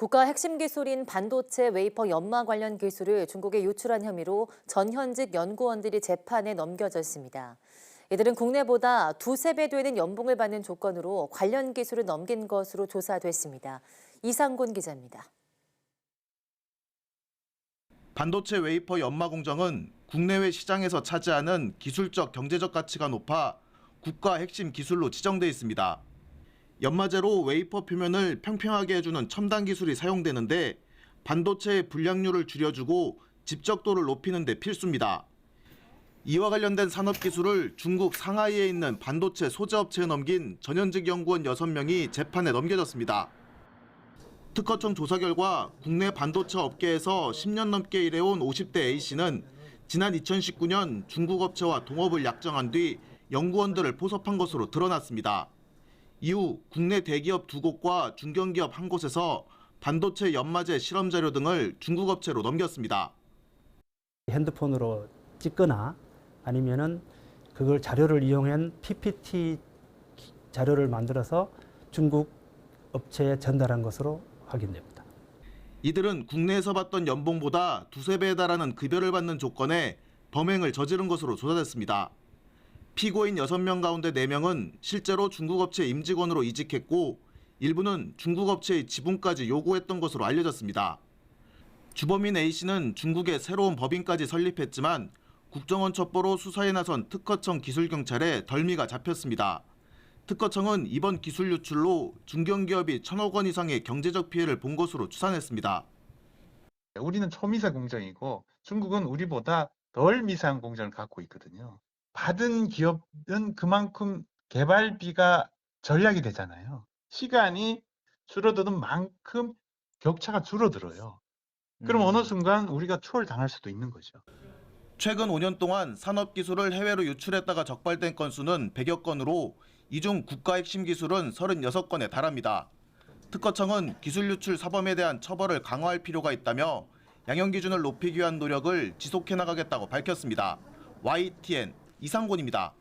국가 핵심 기술인 반도체 웨이퍼 연마 관련 기술을 중국에 유출한 혐의로 전현직 연구원들이 재판에 넘겨졌습니다. 이들은 국내보다 두세 배 되는 연봉을 받는 조건으로 관련 기술을 넘긴 것으로 조사됐습니다. 이상곤 기자입니다. 반도체 웨이퍼 연마 공정은 국내외 시장에서 차지하는 기술적, 경제적 가치가 높아 국가 핵심 기술로 지정돼 있습니다. 연마제로 웨이퍼 표면을 평평하게 해주는 첨단 기술이 사용되는데 반도체의 불량률을 줄여주고 집적도를 높이는 데 필수입니다. 이와 관련된 산업 기술을 중국 상하이에 있는 반도체 소재업체에 넘긴 전현직 연구원 6명이 재판에 넘겨졌습니다. 특허청 조사 결과 국내 반도체 업계에서 10년 넘게 일해온 50대 A씨는 지난 2019년 중국 업체와 동업을 약정한 뒤 연구원들을 포섭한 것으로 드러났습니다. 이후 국내 대기업 2곳과 중견기업 1곳에서 반도체 연마제 실험 자료 등을 중국 업체로 넘겼습니다. 핸드폰으로 찍거나 아니면은 그걸 자료를 이용한 PPT 자료를 만들어서 중국 업체에 전달한 것으로 확인됩니다. 이들은 국내에서 받던 연봉보다 두세 배에 달하는 급여를 받는 조건에 범행을 저지른 것으로 조사됐습니다. 피고인 6명 가운데 4명은 실제로 중국 업체 임직원으로 이직했고 일부는 중국 업체의 지분까지 요구했던 것으로 알려졌습니다. 주범인 A씨는 중국에 새로운 법인까지 설립했지만 국정원 첩보로 수사에 나선 특허청 기술경찰에 덜미가 잡혔습니다. 특허청은 이번 기술 유출로 중견기업이 1,000억 원 이상의 경제적 피해를 본 것으로 추산했습니다. 우리는 초미세 공정이고 중국은 우리보다 덜 미세한 공정을 갖고 있거든요. 받은 기업은 그만큼 개발비가 전략이 되잖아요. 시간이 줄어드는 만큼 격차가 줄어들어요. 그럼 어느 순간 우리가 추월당할 수도 있는 거죠. 최근 5년 동안 산업기술을 해외로 유출했다가 적발된 건수는 100여 건으로 이 중 국가 핵심 기술은 36건에 달합니다. 특허청은 기술 유출 사범에 대한 처벌을 강화할 필요가 있다며 양형 기준을 높이기 위한 노력을 지속해 나가겠다고 밝혔습니다. YTN 이상곤입니다.